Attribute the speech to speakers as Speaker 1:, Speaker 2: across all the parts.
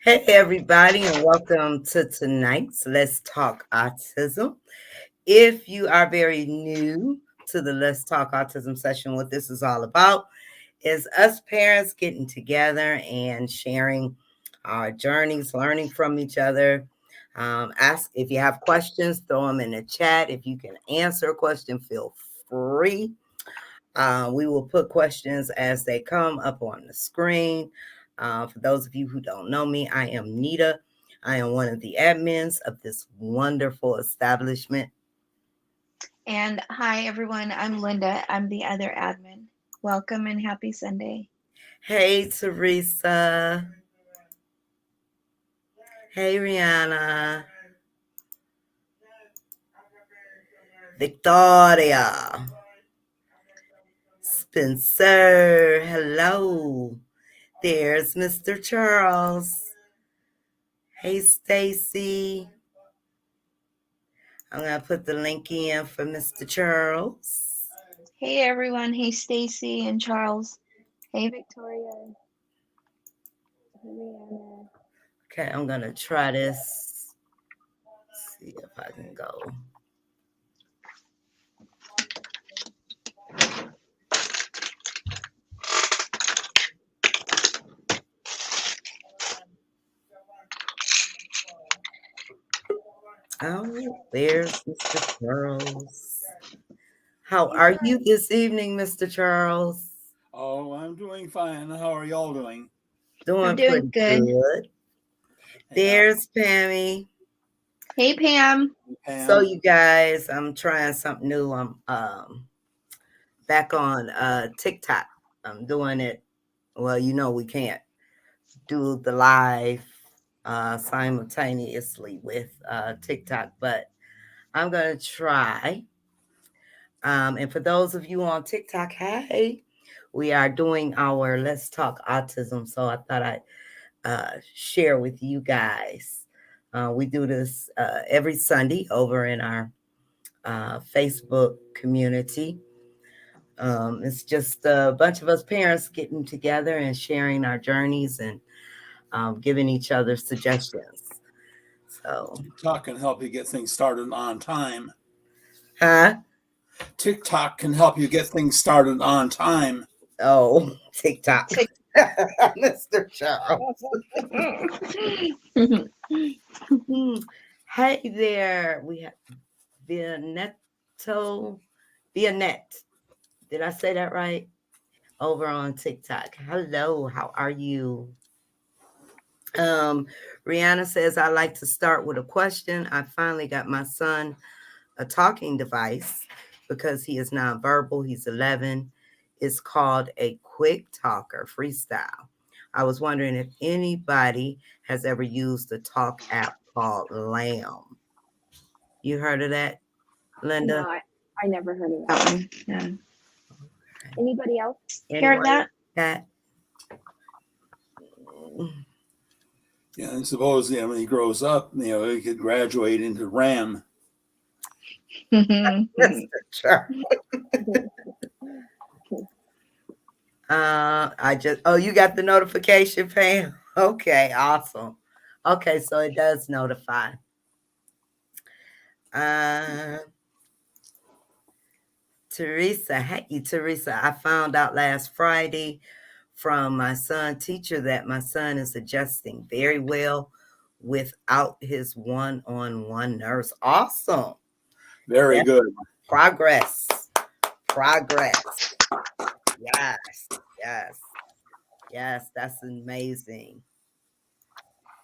Speaker 1: Hey, everybody, and welcome to tonight's Let's Talk Autism. If you are very new to the Let's Talk Autism session, what this is all about is us parents getting together and sharing our journeys, learning from each other. Ask if you have questions, throw them in the chat. If you can answer a question, feel free. We will put questions as they come up on the screen. For those of you who don't know me, I am Nita. I am one of the admins of this wonderful establishment.
Speaker 2: And hi, everyone. I'm Linda. I'm the other admin. Welcome and happy Sunday.
Speaker 1: Hey, Teresa. Hey, Rihanna. Victoria. Spencer. Hello. There's Mr. Charles. Hey, Stacy. I'm going to put the link in for Mr. Charles.
Speaker 2: Hey, everyone. Hey, Stacy and Charles. Hey, Victoria. Hey, Rihanna.
Speaker 1: Okay, I'm going to try this. See if I can go. Oh, there's Mr. Charles. How are you this evening, Mr. Charles?
Speaker 3: Oh, I'm doing fine. How are y'all doing?
Speaker 2: I'm
Speaker 1: Doing
Speaker 2: doing
Speaker 1: pretty
Speaker 2: good.
Speaker 1: good. There's Pammy.
Speaker 2: Hey, Pam.
Speaker 3: Pam.
Speaker 1: So you guys, I'm trying something new. I'm back on TikTok. I'm doing it. Well, we can't do the live simultaneously with TikTok, but I'm going to try. And for those of you on TikTok, hey, we are doing our Let's Talk Autism. So I thought I'd share with you guys. We do this every Sunday over in our Facebook community. It's just a bunch of us parents getting together and sharing our journeys and giving each other suggestions. So,
Speaker 3: TikTok can help you get things started on time.
Speaker 1: huh?
Speaker 3: TikTok can help you get things started on time.
Speaker 1: Oh, TikTok.
Speaker 2: Tick.
Speaker 1: Mr. Charles. Hey there. We have Vianette. Did I say that right? Over on TikTok. Hello, how are you? Rihanna says, I like to start with a question. I finally got my son a talking device because he is nonverbal. He's 11. It's called a Quick Talker Freestyle. I was wondering if anybody has ever used a talk app called Lamb. You heard of that, Linda?
Speaker 4: No, I never heard of that one.
Speaker 2: Yeah.
Speaker 4: Anybody else?
Speaker 2: Hear
Speaker 1: Anyone?
Speaker 2: that?
Speaker 1: That?
Speaker 3: Yeah, and suppose when he grows up, he could graduate into RAM.
Speaker 1: Mr. Charles. You got the notification, Pam? Okay, awesome. Okay, so it does notify. Teresa, hey, Teresa, I found out last Friday from my son's teacher that my son is adjusting very well without his one-on-one nurse. Awesome.
Speaker 3: Very
Speaker 1: That's
Speaker 3: good.
Speaker 1: Progress. Yes, that's amazing.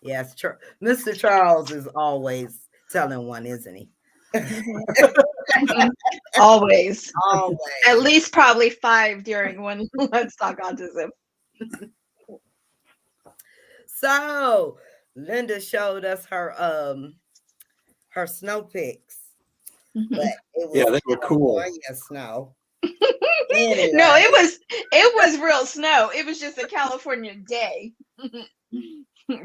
Speaker 1: Yes, Mr. Charles is always telling one, isn't he?
Speaker 2: Always.
Speaker 1: Always.
Speaker 2: At least probably 5 during one Let's Talk Autism.
Speaker 1: So Linda showed us her snow pics, but it was
Speaker 3: they were cool.
Speaker 1: California snow. Anyway.
Speaker 2: No, it was real snow. It was just a California day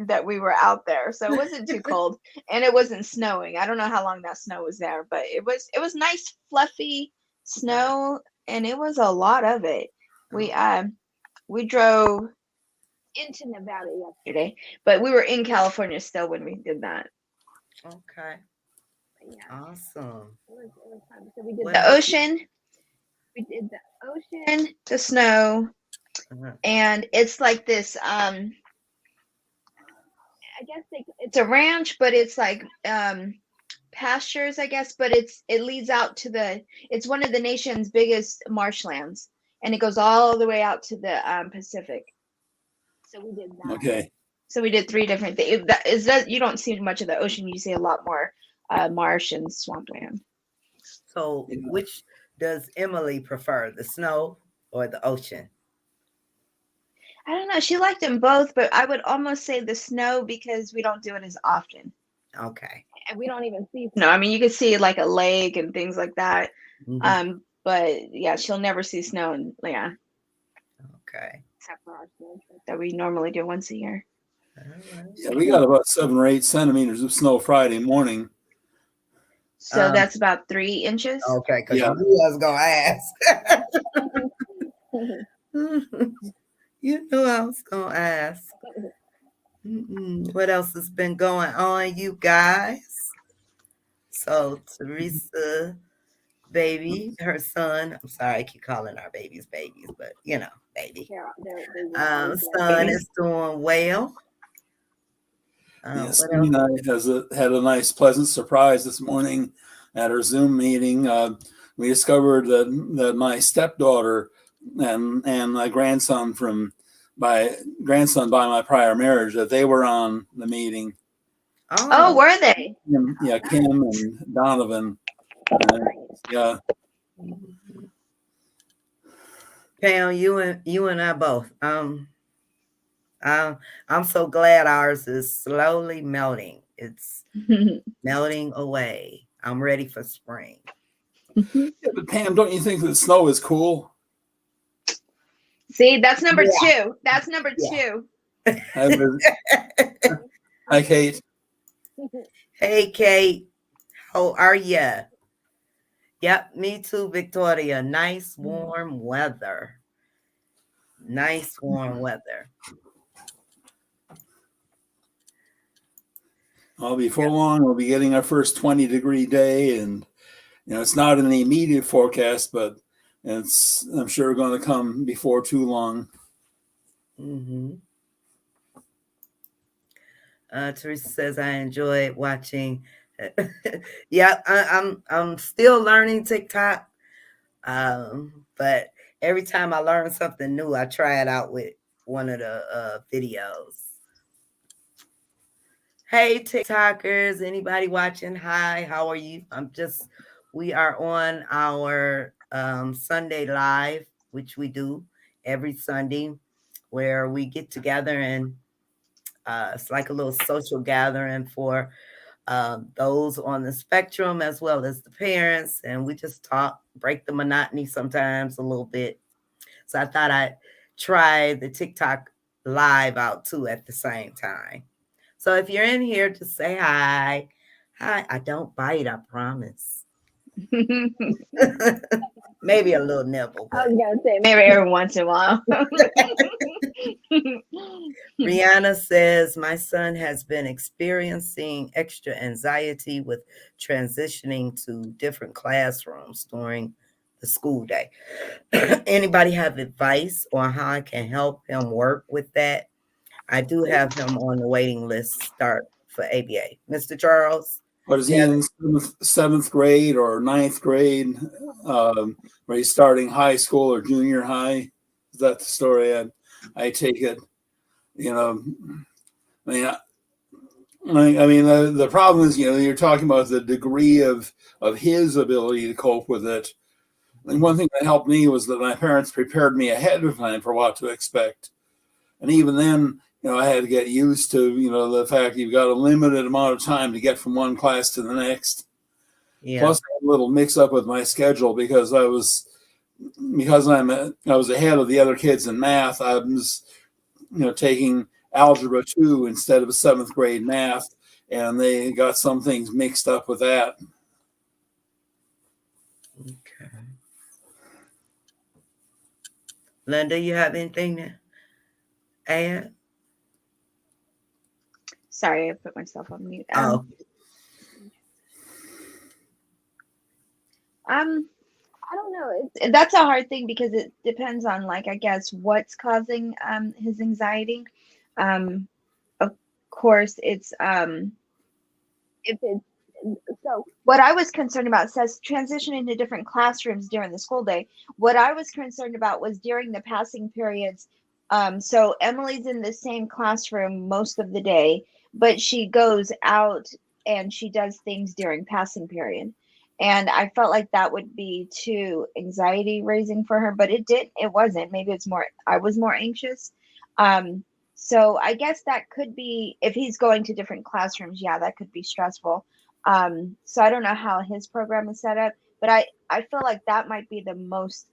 Speaker 2: that we were out there, so it wasn't too cold, and it wasn't snowing. I don't know how long that snow was there, but it was nice, fluffy snow, and it was a lot of it. We drove into Nevada yesterday, but we were in California still when we did that.
Speaker 1: Okay.
Speaker 4: Yeah,
Speaker 1: Awesome.
Speaker 4: it was fun. So we did
Speaker 1: What
Speaker 2: The
Speaker 1: else?
Speaker 2: ocean. We did the ocean, the snow,
Speaker 1: Uh-huh.
Speaker 2: and it's like this. I guess it's a ranch, but it's like pastures, I guess. But it leads out to it's one of the nation's biggest marshlands, and it goes all the way out to the Pacific. So we did that.
Speaker 3: Okay.
Speaker 2: So we did 3 different things. You don't see much of the ocean. You see a lot more marsh and swampland.
Speaker 1: So which does Emily prefer, the snow or the ocean?
Speaker 2: I don't know. She liked them both, but I would almost say the snow because we don't do it as often.
Speaker 1: Okay.
Speaker 4: And we don't even see
Speaker 2: No, I mean you could see like a lake and things like that.
Speaker 1: Mhm.
Speaker 2: But yeah, she'll never see snow, and yeah,
Speaker 1: Okay.
Speaker 4: except for our snow trip.
Speaker 2: that we normally do once a year.
Speaker 1: All right.
Speaker 3: Yeah, we got about 7 or 8 centimeters of snow Friday morning.
Speaker 2: So that's about 3 inches.
Speaker 1: Okay, because
Speaker 3: Yeah.
Speaker 1: you knew I was gonna ask. You knew I was gonna ask. What else has been going on, you guys? So Teresa, baby, her son. I'm sorry, I keep calling our babies, but baby. Son is doing well.
Speaker 3: Yes,
Speaker 1: What
Speaker 3: Cindy
Speaker 1: else?
Speaker 3: and I had a nice, pleasant surprise this morning at our Zoom meeting. We discovered that my stepdaughter and my grandson by my prior marriage, that they were on the meeting.
Speaker 2: Oh, were they?
Speaker 3: Kim and Donovan. Yeah.
Speaker 1: Pam, you and I both. I'm so glad ours is slowly melting. It's melting away. I'm ready for spring.
Speaker 3: Yeah, but Pam, don't you think that snow is cool?
Speaker 2: See, that's number 2. That's number 2.
Speaker 3: Hi, Kate.
Speaker 1: Hey, Kate. How are ya? Yep, me too, Victoria. Nice warm weather. Nice warm weather.
Speaker 3: Well, before long, we'll be getting our first 20-degree day, and it's not in the immediate forecast, but I'm sure going to come before too long.
Speaker 1: Mm-hmm. Teresa says I enjoyed watching. Yeah, I'm still learning TikTok, but every time I learn something new, I try it out with one of the videos. Hey TikTokers, anybody watching? Hi, how are you? We are on our Sunday live, which we do every Sunday, where we get together and it's like a little social gathering for those on the spectrum as well as the parents, and we just talk, break the monotony sometimes a little bit. So I thought I'd try the TikTok live out too at the same time. So if you're in here, just say hi. Hi, I don't bite, I promise. Maybe a little nibble,
Speaker 2: I
Speaker 1: but
Speaker 2: was gonna say maybe every once in a while.
Speaker 1: Rihanna says, my son has been experiencing extra anxiety with transitioning to different classrooms during the school day. Anybody have advice on how I can help him work with that? I do have him on the waiting list start for ABA. Mr. Charles?
Speaker 3: What is he in seventh grade or ninth grade? Where he's starting high school or junior high? Is that the story? I take it. I mean, the problem is, you're talking about the degree of his ability to cope with it. And one thing that helped me was that my parents prepared me ahead of time for what to expect. And even then, I had to get used to, the fact you've got a limited amount of time to get from one class to the next.
Speaker 1: Yeah.
Speaker 3: Plus, I had a little mix up with my schedule because I was ahead of the other kids in math. I was, taking algebra 2 instead of 7th grade math, and they got some things mixed up with that.
Speaker 1: Okay. Linda, you have anything to add?
Speaker 2: Sorry, I put myself on mute. I don't know. That's a hard thing because it depends on, like, I guess what's causing his anxiety. Of course, it's if it's so. What I was concerned about says transitioning to different classrooms during the school day. What I was concerned about was during the passing periods. So Emily's in the same classroom most of the day, but she goes out and she does things during passing period. And I felt like that would be too anxiety raising for her, but it wasn't. Maybe it's more, I was more anxious. So I guess that could be, if he's going to different classrooms, yeah, that could be stressful. So I don't know how his program is set up, but I feel like that might be the most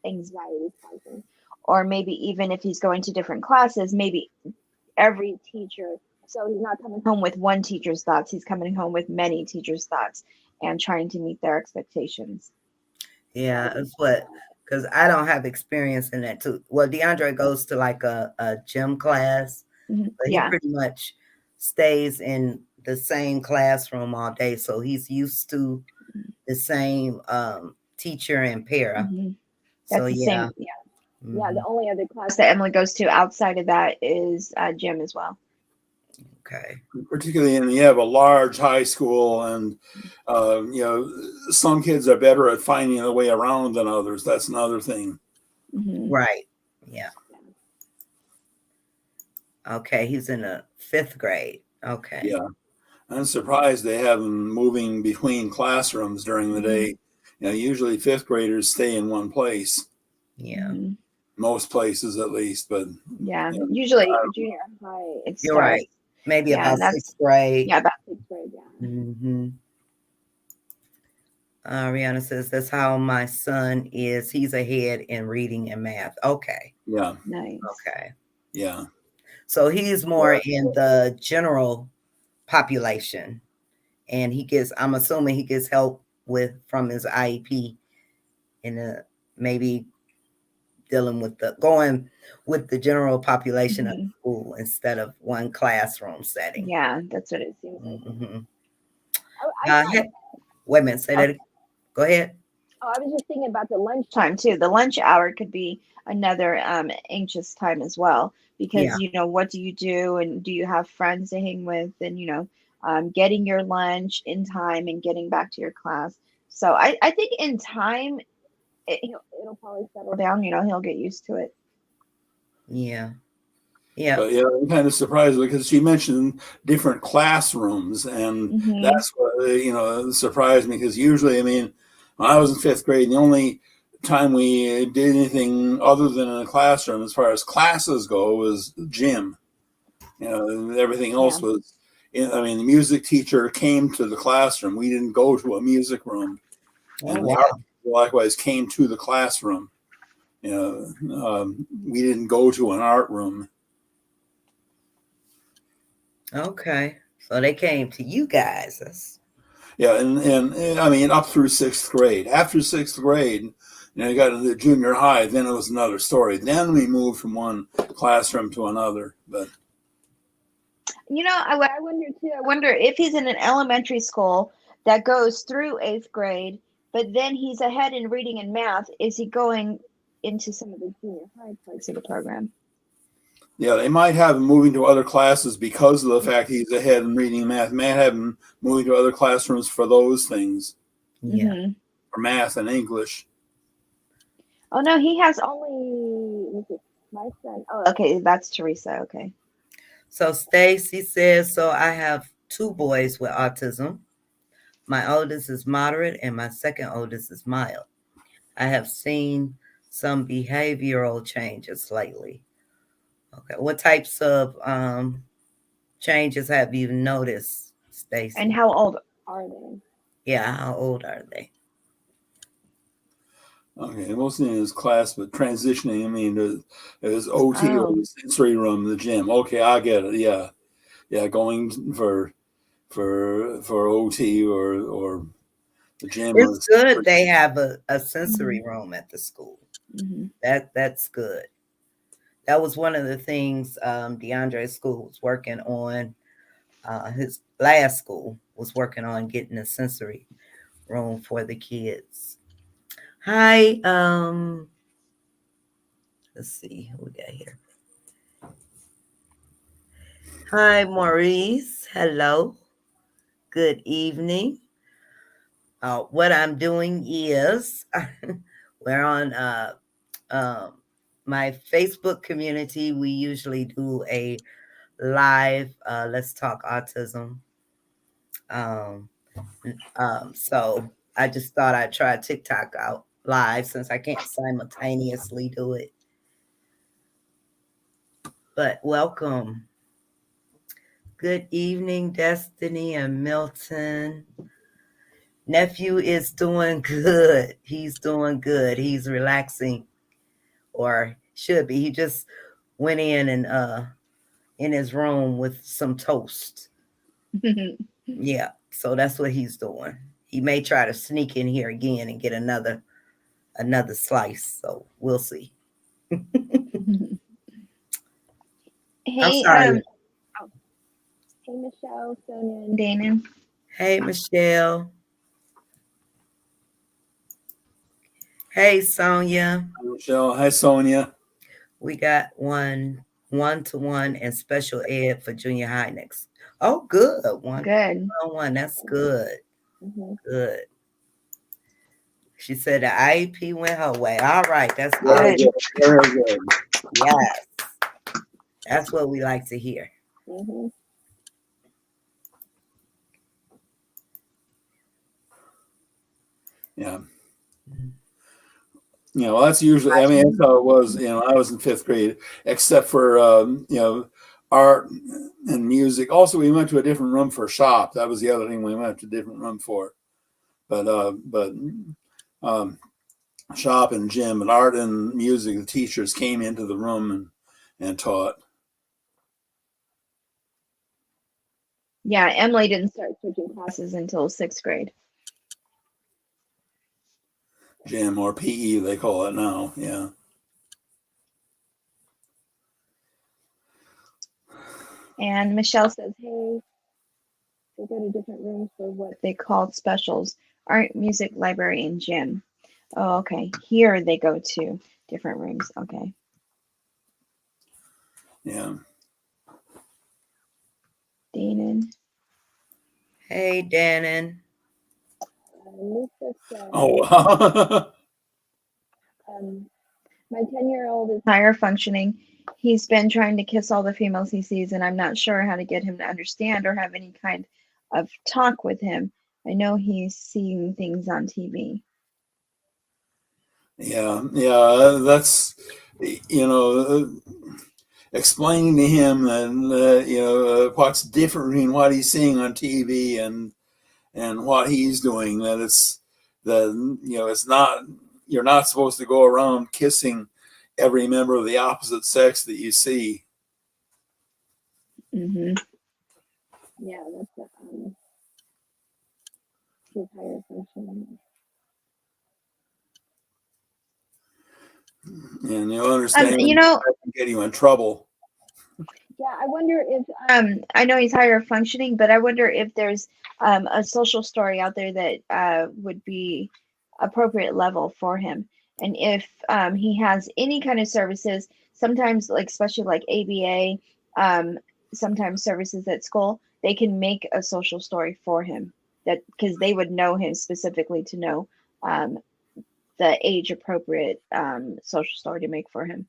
Speaker 2: anxiety causing. Or maybe even if he's going to different classes, maybe every teacher, so he's not coming home with one teacher's thoughts, he's coming home with many teachers' thoughts and trying to meet their expectations.
Speaker 1: Yeah, it's because I don't have experience in that too. Well, DeAndre goes to like a gym class, but he pretty much stays in the same classroom all day. So he's used to the same teacher and para.
Speaker 2: That's
Speaker 1: So
Speaker 2: the
Speaker 1: yeah.
Speaker 2: same. Yeah. Yeah, the only other class that Emily goes to outside of that is gym as well.
Speaker 1: Okay.
Speaker 3: Particularly when you have a large high school, and some kids are better at finding a way around than others. That's another thing.
Speaker 1: Right. Yeah. Okay, he's in the 5th grade. Okay.
Speaker 3: Yeah, I'm surprised they have them moving between classrooms during the day. Usually 5th graders stay in one place.
Speaker 1: Yeah.
Speaker 3: Most places, at least, but
Speaker 2: usually junior high. It
Speaker 1: You're
Speaker 2: starts.
Speaker 1: right. Maybe about 6th grade.
Speaker 2: Yeah, about 6th grade. Yeah.
Speaker 1: Rihanna says that's how my son is. He's ahead in reading and math. Okay.
Speaker 3: Yeah.
Speaker 2: Nice.
Speaker 1: Okay.
Speaker 3: Yeah.
Speaker 1: So he's more in the general population, and I'm assuming he gets help from his IEP in maybe dealing with going with the general population of
Speaker 2: Mhm.
Speaker 1: the school instead of one classroom setting.
Speaker 2: Yeah, that's what it seems like.
Speaker 1: Hmm.
Speaker 4: I thought,
Speaker 1: Wait a minute, say that. Go ahead.
Speaker 4: oh, I was just thinking about the lunch
Speaker 2: Time too. The lunch hour could be another anxious time as well,
Speaker 1: Yeah,
Speaker 2: because what do you do, and do you have friends to hang with, and getting your lunch in time and getting back to your class. So I think in time it'll probably settle down. He'll get used to it.
Speaker 1: yeah, yeah,
Speaker 3: But yeah, I'm kind of surprised because she mentioned different classrooms, and
Speaker 2: Hmm.
Speaker 3: that's what surprised me. Because usually, I mean, when I was in fifth grade, the only time we did anything other than in a classroom, as far as classes go, was gym. Everything
Speaker 2: Yeah.
Speaker 3: else was. I mean, the music teacher came to the classroom. We didn't go to a music room,
Speaker 1: oh
Speaker 3: and the
Speaker 1: wow,
Speaker 3: art likewise came to the classroom. We didn't go to an art room.
Speaker 1: okay, so they came to you guys.
Speaker 3: Yeah, and I mean up through sixth grade. After sixth grade, you got into the junior high. Then it was another story. Then we moved from one classroom to another. But
Speaker 2: I wonder too. I wonder if he's in an elementary school that goes through 8th grade, but then he's ahead in reading and math. Is he going into some of the junior high parts of the program?
Speaker 3: yeah, they might have him moving to other classes because of the fact he's ahead in reading and math. May have him moving to other classrooms for those things,
Speaker 1: Yeah.
Speaker 2: Hmm.
Speaker 3: for math and English.
Speaker 2: Oh no, he has only my son. Oh, okay, that's Teresa. Okay.
Speaker 1: So Stacy says, so I have two boys with autism. My oldest is moderate and my second oldest is mild. I have seen some behavioral changes lately. Okay. What types of changes have you noticed,
Speaker 2: And
Speaker 1: Stacy?
Speaker 2: how old?
Speaker 4: are they?
Speaker 1: Yeah, how old are they?
Speaker 3: Okay, mostly in his class, but transitioning. I mean, there's OT or
Speaker 2: Oh,
Speaker 3: the sensory room, the gym. Okay, I get it. Yeah, yeah, going for OT or the gym or
Speaker 1: It's
Speaker 3: the
Speaker 1: good
Speaker 3: sensory.
Speaker 1: they have a
Speaker 2: hmm,
Speaker 1: sensory room at the school.
Speaker 2: hmm.
Speaker 1: That's good. That was one of the things DeAndre's school was working on. His last school was working on getting a sensory room for the kids. Hi, let's see who we got here. Hi, Maurice. Hello. Good evening. What I'm doing is we're on um, my Facebook community. We usually do a live Let's Talk Autism. Um, so I just thought I'd try TikTok out live since I can't simultaneously do it. But welcome. Good evening, Destiny and Milton. Nephew is doing good. He's doing good. He's relaxing, or should be. He just went in his room with some toast. Yeah, so that's what he's doing. He may try to sneak in here again and get another slice. So we'll see. I'm
Speaker 2: Hey,
Speaker 1: sorry.
Speaker 4: Oh, hey Michelle, Sonia, and
Speaker 2: Damon.
Speaker 1: Hey, Michelle. Hey, Sonia.
Speaker 3: Michelle, hi Sonia.
Speaker 1: We got one-to-one and special ed for junior high next. Oh, good.
Speaker 2: Good.
Speaker 1: One. That's good.
Speaker 4: hmm
Speaker 1: Good. She said the IEP went her way. All right, that's
Speaker 3: Very
Speaker 1: good.
Speaker 2: Good.
Speaker 3: good, very good.
Speaker 1: Yes, that's what we like to hear.
Speaker 4: hmm
Speaker 3: Yeah. Well, that's usually. I mean, that's how it was. I was in fifth grade, except for art and music. Also, we went to a different room for shop. That was the other thing we went to a different room for. But um, shop and gym and art and music, the teachers came into the room and taught.
Speaker 2: Yeah, Emily didn't start switching classes until 6th grade.
Speaker 3: Gym or PE, they call it now. Yeah.
Speaker 2: And Michelle says, hey, they go to different rooms for what they call specials, art, music, library, and gym. Oh, okay. Here they go to different rooms. Okay.
Speaker 3: Yeah.
Speaker 2: Danon.
Speaker 1: Hey, Dannon.
Speaker 4: Lisa said,
Speaker 3: Oh, wow.
Speaker 4: my 10-year-old is
Speaker 2: Higher functioning. He's been trying to kiss all the females he sees, and I'm not sure how to get him to understand or have any kind of talk with him. I know he's seeing things on TV.
Speaker 3: Yeah, yeah, that's, you know, explaining to him that, what's different between what he's seeing on TV and what he's doing, that it's not, you're not supposed to go around kissing every member of the opposite sex that you see.
Speaker 2: Mm-hmm.
Speaker 4: yeah, that's his higher functioning.
Speaker 3: And you'll understand
Speaker 2: You
Speaker 3: when
Speaker 2: know,
Speaker 3: that can get you in trouble.
Speaker 4: Yeah, I wonder if
Speaker 2: I know he's higher functioning, but I wonder if there's a social story out there that would be appropriate level for him, and if he has any kind of services. Sometimes, like especially like ABA, sometimes services at school, they can make a social story for him that because they would know him specifically to know um, the age appropriate social story to make for him.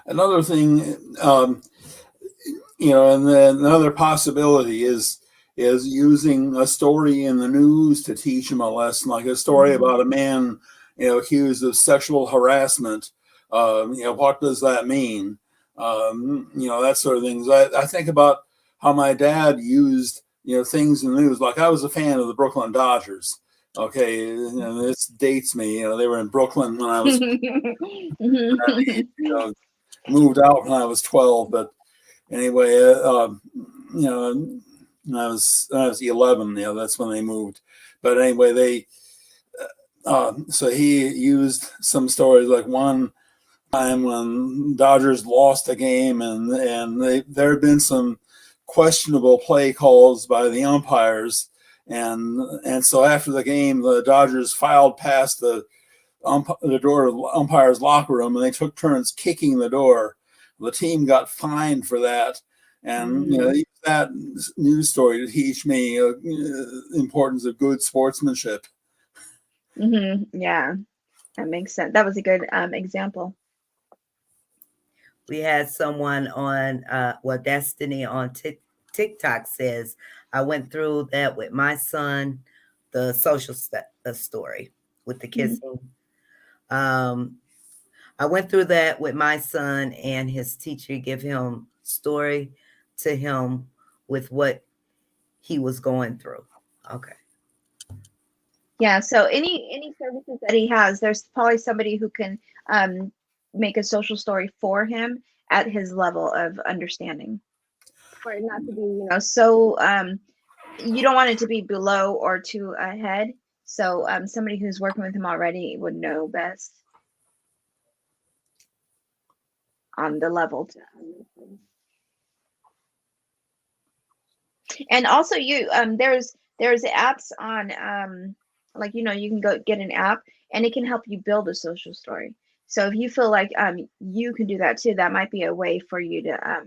Speaker 3: Another thing, and then another possibility is using a story in the news to teach them a lesson, like a story
Speaker 2: Mm-hmm.
Speaker 3: about a man, accused of sexual harassment. What does that mean? That sort of things. I think about how my dad used, things in the news. Like I was a fan of the Brooklyn Dodgers. Okay, this dates me. They were in Brooklyn when I was, moved out when I was 12, but anyway, when I was 11, that's when they moved. But anyway, so he used some stories, like one time when Dodgers lost a game, and there had been some questionable play calls by the umpires, and so after the game, the Dodgers filed past the door of the umpire's locker room, and they took turns kicking the door. The team got fined for that, and that news story to teach me importance of good sportsmanship.
Speaker 2: Yeah, that makes sense. That was a good example.
Speaker 1: We had someone on, Destiny on TikTok says, I went through that with my son, the social story with the
Speaker 2: Mm-hmm.
Speaker 1: kissing. I went through that with my son, and his teacher give him story to him with what he was going through. Okay.
Speaker 2: Yeah, so any services that he has, there's probably somebody who can make a social story for him at his level of understanding. For it not to be, so you don't want it to be below or too ahead. So somebody who's working with him already would know best on the level to understand. And also there's apps on like you can go get an app and it can help you build a social story. So if you feel like you can do that too, that might be a way for you to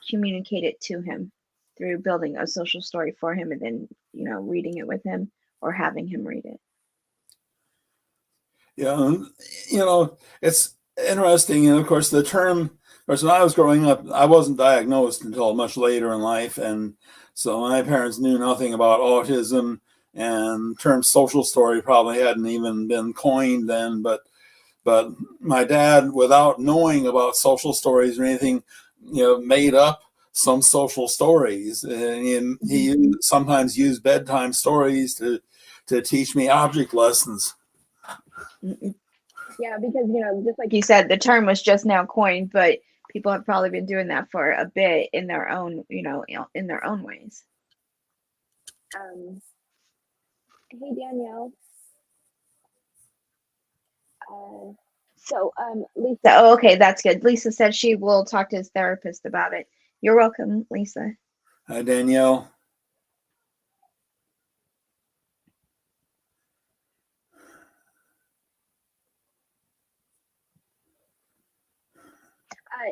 Speaker 2: communicate it to him through building a social story for him and then reading it with him or having him read it.
Speaker 3: Yeah, it's interesting. And of course, the term, of course, when I was growing up, I wasn't diagnosed until much later in life. And so my parents knew nothing about autism, and the term social story probably hadn't even been coined then. But my dad, without knowing about social stories or anything, made up some social stories. And he sometimes used bedtime stories to teach me object lessons.
Speaker 2: Yeah, because just like you said, the term was just now coined, but people have probably been doing that for a bit in their own, in their own ways.
Speaker 4: Hey Danielle. So Lisa.
Speaker 2: Oh, okay, that's good. Lisa said she will talk to his therapist about it You're welcome, Lisa.
Speaker 3: Hi, Danielle.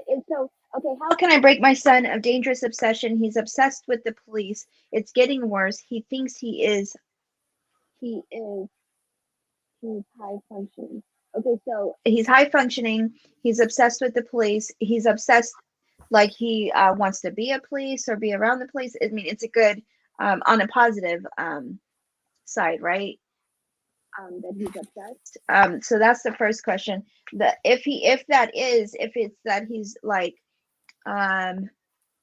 Speaker 4: And so, okay,
Speaker 2: How can I break my son of dangerous obsession? He's obsessed with the police. It's getting worse. He thinks
Speaker 4: he's high functioning. Okay, so
Speaker 2: he's high functioning. He's obsessed with the police. He's obsessed, like he wants to be a police or be around the police. I mean, it's a good on a positive side, right?
Speaker 4: that he's obsessed.
Speaker 2: So that's the first question. If it's that he's like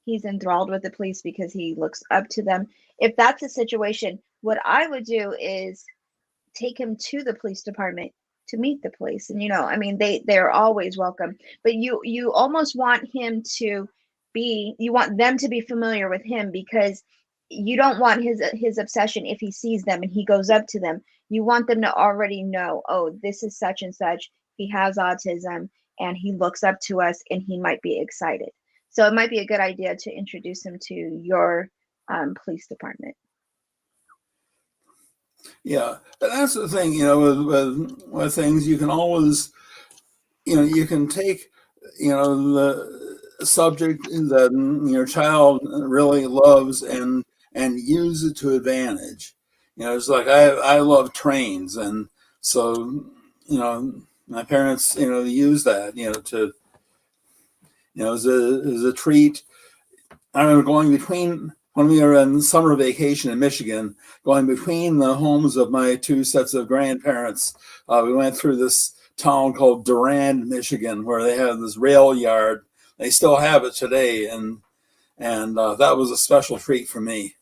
Speaker 2: he's enthralled with the police because he looks up to them. If that's a situation, what I would do is take him to the police department to meet the police. And I mean, they're always welcome, but you almost want him to you want them to be familiar with him, because you don't want his obsession. If he sees them and he goes up to them, you want them to already know, oh, this is such and such, he has autism and he looks up to us and he might be excited. So it might be a good idea to introduce him to your police department.
Speaker 3: Yeah, but that's the thing, with things you can always, you can take, the subject that your child really loves and use it to advantage. It's like I love trains, and so my parents use that to as a treat. I remember going between, when we were on summer vacation in Michigan, going between the homes of my two sets of grandparents. We went through this town called Durand, Michigan, where they have this rail yard. They still have it today, and that was a special treat for me.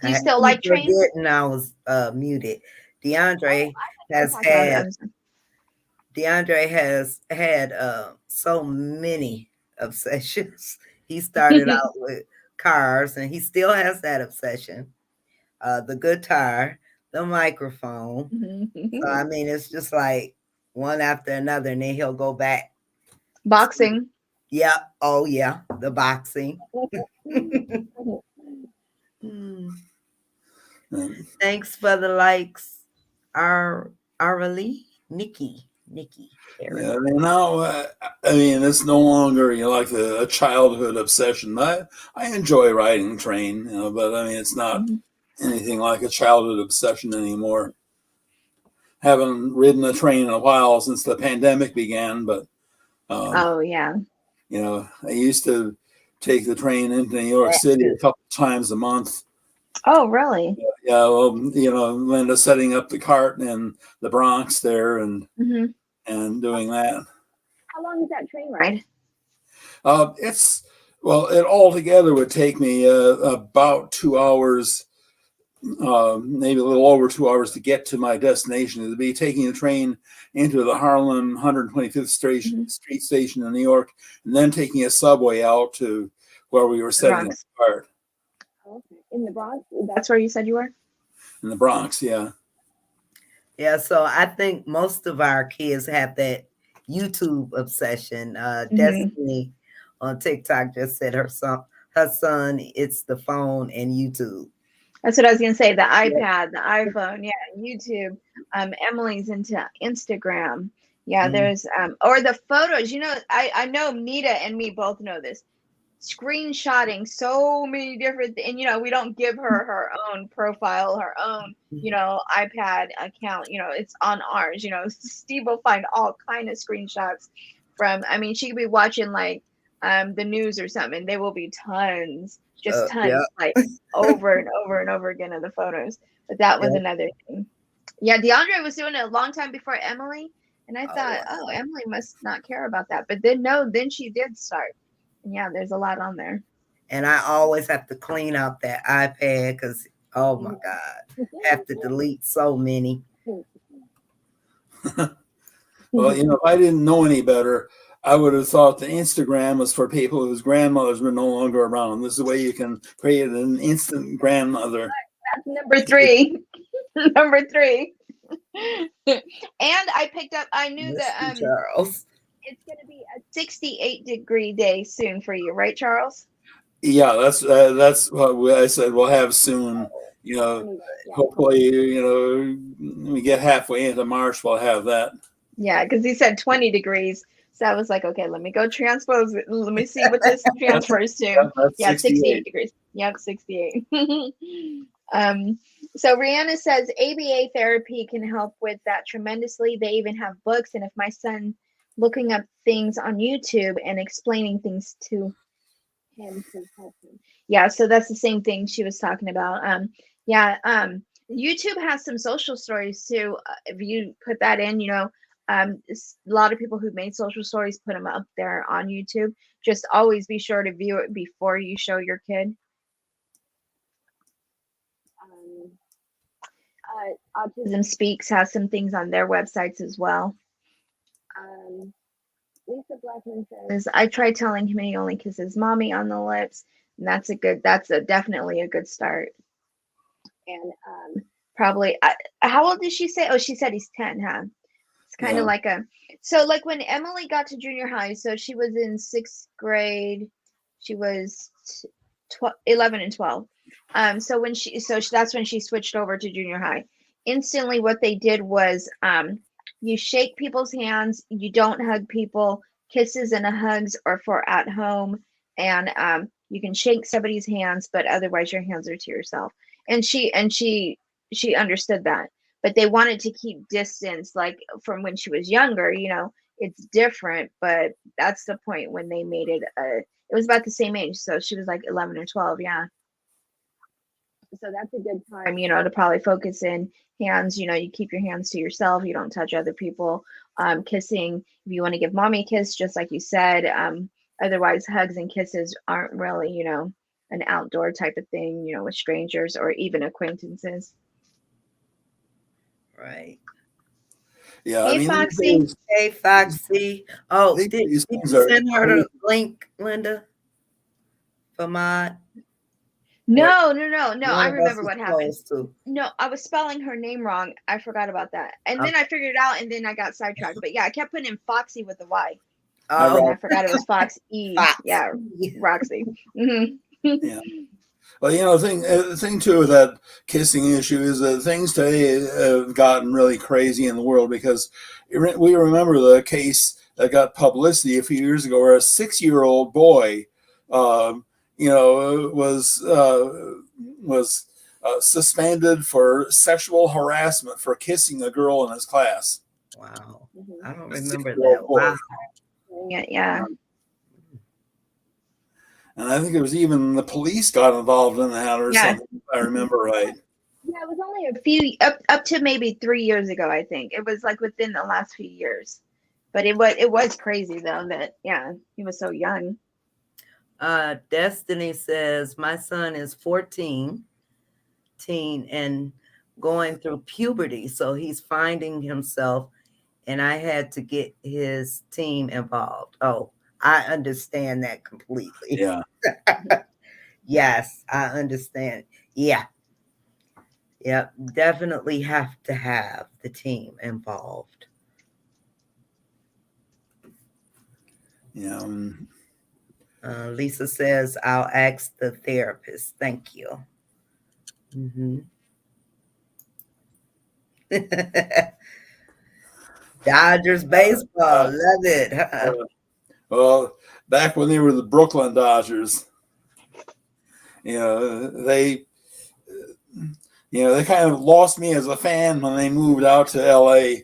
Speaker 2: Do you still like trains?
Speaker 1: I was muted. DeAndre has had so many obsessions. He started out with cars, and he still has that obsession. The guitar, the microphone. So I mean, it's just like one after another, and then he'll go back.
Speaker 2: Boxing.
Speaker 1: Yeah. Oh yeah, the boxing. Thanks for the likes, Arlie, Nikki.
Speaker 3: Yeah, now I mean, it's no longer like a childhood obsession. I enjoy riding train, but I mean, it's not anything like a childhood obsession anymore. Haven't ridden a train in a while since the pandemic began, but
Speaker 2: oh yeah,
Speaker 3: I used to take the train into New York City a couple times a month.
Speaker 2: Oh really?
Speaker 3: Yeah, well, Linda setting up the cart in the Bronx there, and doing that.
Speaker 4: How long is that train ride?
Speaker 3: It altogether would take me about 2 hours, maybe a little over 2 hours to get to my destination. It would be taking a train into the Harlem 125th Street station in New York, and then taking a subway out to where we were setting up the cart.
Speaker 4: Okay. In the Bronx?
Speaker 2: That's where you said you were?
Speaker 3: In the Bronx, yeah.
Speaker 1: Yeah, so I think most of our kids have that YouTube obsession. Destiny on TikTok just said her son, it's the phone and YouTube.
Speaker 2: That's what I was gonna say. The iPad, the iPhone, yeah, YouTube. Emily's into Instagram. Yeah, there's or the photos. I know Nita and me both know this. Screenshotting so many different, and we don't give her her own profile, her own iPad account. It's on ours. Steve will find all kind of screenshots from. I mean, she could be watching like the news or something. There will be tons, just tons, like over and over and over again of the photos. But that was another thing. Yeah, DeAndre was doing it a long time before Emily, and I thought, Emily must not care about that. But then she did start. Yeah, there's a lot on there.
Speaker 1: And I always have to clean out that iPad because, oh my God, I have to delete so many.
Speaker 3: Well, if I didn't know any better, I would have thought the Instagram was for people whose grandmothers were no longer around. This is the way you can create an instant grandmother.
Speaker 2: That's number 3. Number 3. And I picked up, I knew that
Speaker 1: Charles.
Speaker 2: It's going to be a 68-degree day soon for you, right, Charles?
Speaker 3: Yeah, that's what I said. We'll have soon. You know,
Speaker 4: 20, yeah, 20.
Speaker 3: hopefully, we get halfway into March, we'll have that.
Speaker 2: Yeah, because he said 20 degrees. So I was like, okay, let me go transpose it. Let me see what this
Speaker 3: That's,
Speaker 2: transfers to.
Speaker 3: that's
Speaker 2: Yeah, 68
Speaker 3: 68.
Speaker 2: degrees. Yep, 68. um, so Rihanna says ABA therapy can help with that tremendously. They even have books. And if my son looking up things on YouTube and explaining things to him to help him. Yeah, so that's the same thing she was talking about. Yeah, YouTube has some social stories too. If you put that in, a lot of people who've made social stories put them up there on YouTube. Just always be sure to view it before you show your kid. Um, Autism Speaks has some things on their websites as well. Um, Lisa Blackman says, I tried telling him he only kisses mommy on the lips. And definitely a good start. And probably, how old did she say? Oh, she said he's 10, huh? It's kind of
Speaker 3: Yeah.
Speaker 2: like so like when Emily got to junior high, so she was in 6th grade, she was 11 and 12. That's when she switched over to junior high. Instantly, what they did was you shake people's hands, you don't hug people, kisses and hugs are for at home, and you can shake somebody's hands, but otherwise your hands are to yourself. And she understood that, but they wanted to keep distance, like from when she was younger. It's different, but that's the point when they made it. It was about the same age, so she was like 11 or 12. Yeah, so that's a good time, to probably focus in hands. You keep your hands to yourself, you don't touch other people. Kissing, if you want to give mommy a kiss, just like you said. Otherwise, hugs and kisses aren't really, an outdoor type of thing, with strangers or even acquaintances.
Speaker 1: Right.
Speaker 3: Yeah, I
Speaker 2: Hey,
Speaker 3: mean,
Speaker 2: Foxy.
Speaker 1: Hey, Foxy. Oh,
Speaker 3: these,
Speaker 1: did,
Speaker 3: these
Speaker 1: did
Speaker 3: things
Speaker 1: you
Speaker 3: are
Speaker 1: send her the link, Linda, for my? Or
Speaker 2: No, no, no, no. I
Speaker 1: one of us
Speaker 2: remember
Speaker 1: is
Speaker 2: what happened.
Speaker 1: supposed to?
Speaker 2: No, I was spelling her name wrong. I forgot about that. And then
Speaker 1: Okay.
Speaker 2: I figured it out, and then I got sidetracked. But yeah, I kept putting in Foxy with the Y. And
Speaker 1: Oh,
Speaker 2: I forgot it was Fox E.
Speaker 1: Fox.
Speaker 2: Yeah, Roxy. hmm
Speaker 3: yeah. Well, the thing too with that kissing issue is that things today have gotten really crazy in the world, because we remember the case that got publicity a few years ago where a 6-year-old boy, um, was suspended for sexual harassment for kissing a girl in his class.
Speaker 1: Wow.
Speaker 2: hmm
Speaker 1: I don't
Speaker 3: A
Speaker 1: remember
Speaker 3: 6-year-old
Speaker 1: that.
Speaker 3: boy.
Speaker 1: Wow.
Speaker 2: Yeah, yeah.
Speaker 3: And I think it was even the police got involved in that or
Speaker 2: Yeah.
Speaker 3: something, if I remember right.
Speaker 2: Yeah, it was only a few up to maybe 3 years ago, I think. It was like within the last few years. But it was crazy though that yeah, he was so young.
Speaker 1: Destiny says, my son is 14, teen, and going through puberty. So he's finding himself, and I had to get his team involved. Oh, I understand that completely.
Speaker 3: Yeah.
Speaker 1: Yes, I understand. Yeah. Yep. Definitely have to have the team involved.
Speaker 3: Yeah.
Speaker 1: Lisa says, I'll ask the therapist. Thank you. Hmm. Dodgers baseball.
Speaker 3: Uh,
Speaker 1: Love it. Huh?
Speaker 3: well, back when they were the Brooklyn Dodgers, they they kind of lost me as a fan when they moved out to LA.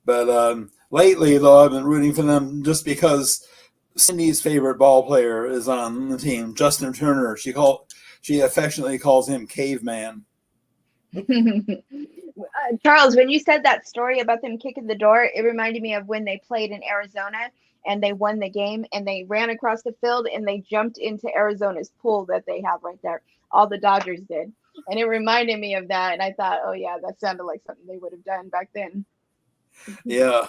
Speaker 3: But lately, though, I've been rooting for them just because Cindy's favorite ball player is on the team, Justin Turner. She affectionately calls him Caveman.
Speaker 2: Charles, when you said that story about them kicking the door, it reminded me of when they played in Arizona and they won the game and they ran across the field and they jumped into Arizona's pool that they have right there. All the Dodgers did. And it reminded me of that. And I thought, oh, yeah, that sounded like something they would have done back then.
Speaker 3: Yeah.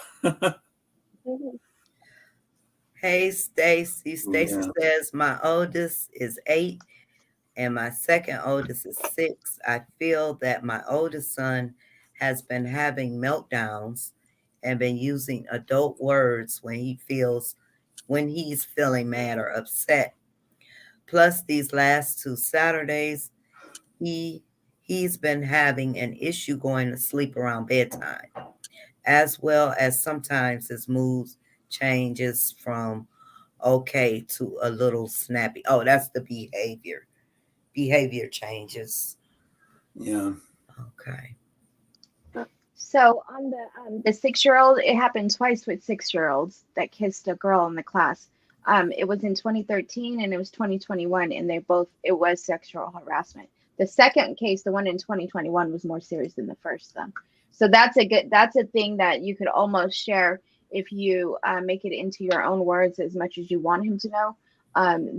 Speaker 1: Hey, Stacy. Stacy
Speaker 3: Yeah.
Speaker 1: says, my oldest is 8 and my second oldest is 6. I feel that my oldest son has been having meltdowns and been using adult words when he's feeling mad or upset. Plus, these last 2 Saturdays, he he's been having an issue going to sleep around bedtime, as well as sometimes his mood changes from okay to a little snappy. Oh, that's the behavior changes.
Speaker 3: Yeah.
Speaker 1: Okay.
Speaker 2: So on the 6-year-old, it happened twice with 6-year-olds that kissed a girl in the class. It was in 2013 and it was 2021, and it was sexual harassment. The second case, the one in 2021, was more serious than the first though. So that's a thing that you could almost share if you make it into your own words as much as you want him to know.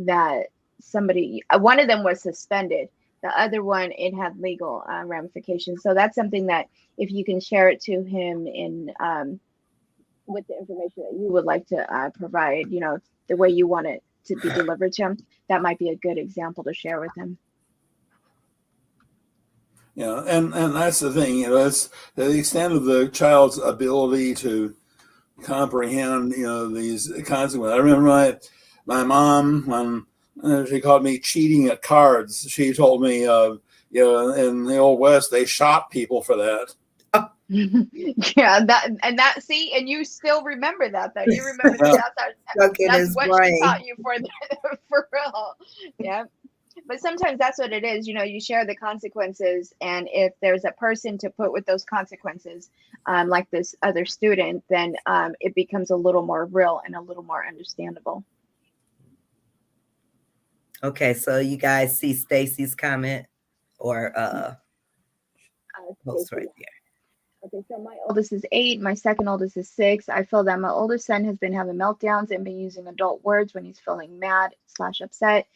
Speaker 2: That somebody, one of them was suspended. The other one, it had legal ramifications. So that's something that if you can share it to him in with the information that you would like to provide, the way you want it to be delivered to him, that might be a good example to share with him.
Speaker 3: Yeah, and that's the thing, it's the extent of the child's ability to comprehend, these consequences. I remember my mom, when she called me cheating at cards, she told me, in the old West, they shot people for that.
Speaker 2: Yeah, that see, and you still remember that though. You remember
Speaker 3: Yeah.
Speaker 2: that's what she taught you for real. Yeah. But sometimes that's what it is. You share the consequences, and if there's a person to put with those consequences, like this other student, then it becomes a little more real and a little more understandable.
Speaker 1: Okay, so you guys see Stacy's comment or post right there.
Speaker 2: Okay, so my oldest is 8, my second oldest is 6. I feel that my oldest son has been having meltdowns and been using adult words when he's feeling mad/upset.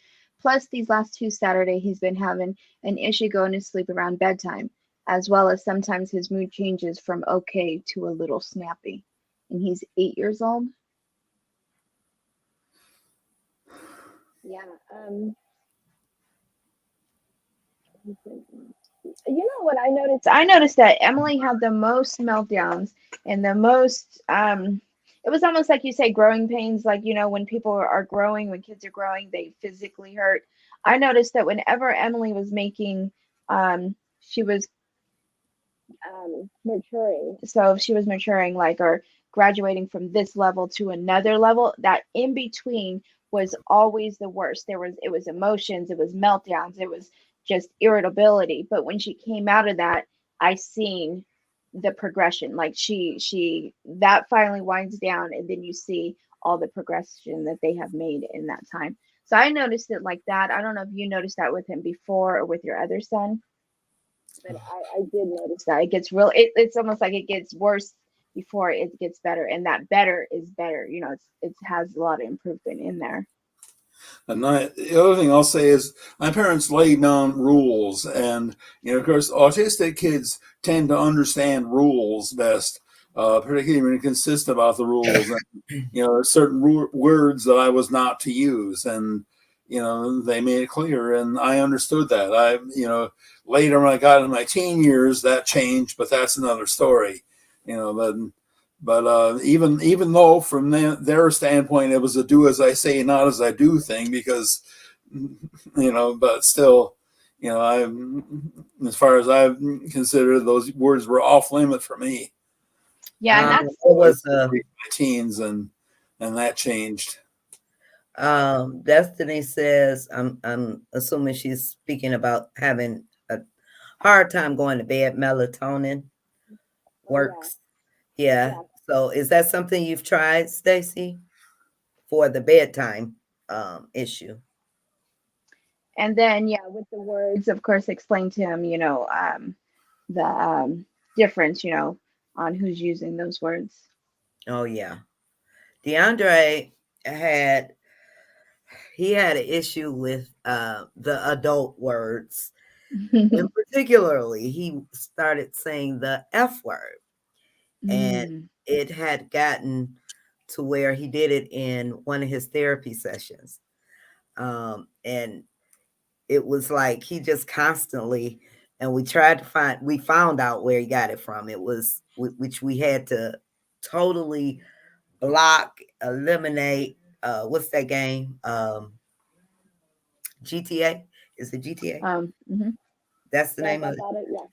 Speaker 2: Plus, these last 2 Saturdays, he's been having an issue going to sleep around bedtime, as well as sometimes his mood changes from okay to a little snappy. And he's 8 years old.
Speaker 4: Yeah. You know what I noticed?
Speaker 2: I noticed that Emily had the most meltdowns and the most it was almost like you say growing pains, like when people are growing, when kids are growing, they physically hurt. I noticed that whenever Emily was making she was maturing. So if she was maturing, like, or graduating from this level to another level, that in between was always the worst. It was emotions, it was meltdowns, it was just irritability. But when she came out of that, I seen the progression. Like she that finally winds down, and then you see all the progression that they have made in that time. So I noticed it like that. I don't know if you noticed that with him before or with your other son. But I did notice that it gets real. It's almost like it gets worse before it gets better, and that better is better. It has a lot of improvement in there.
Speaker 3: And the other thing I'll say is my parents laid down rules, and of course, autistic kids tend to understand rules best, particularly when it consists about the rules. And there's certain words that I was not to use, and they made it clear, and I understood that. Later when I got in my teen years, that changed, but that's another story. But even though from their standpoint it was a do as I say, not as I do thing, because but still, I, as far as I consider, those words were off limit for me.
Speaker 2: Yeah, and that's
Speaker 1: it was
Speaker 3: my teens, and that changed.
Speaker 1: Destiny says, I'm assuming she's speaking about having a hard time going to bed. Melatonin works. Yeah. So is that something you've tried, Stacy, for the bedtime issue?
Speaker 2: And then with the words, of course, explain to him, the difference, on who's using those words.
Speaker 1: Oh yeah. DeAndre had an issue with the adult words. And particularly, he started saying the F word. And it had gotten to where he did it in one of his therapy sessions. And it was like he just constantly, and we found out where he got it from. It was, which we had to totally block, eliminate. What's that game? GTA. Is it GTA?
Speaker 2: Mhm.
Speaker 1: That's the
Speaker 4: Yes,
Speaker 1: name
Speaker 4: I
Speaker 1: of it.
Speaker 4: thought it. Yes,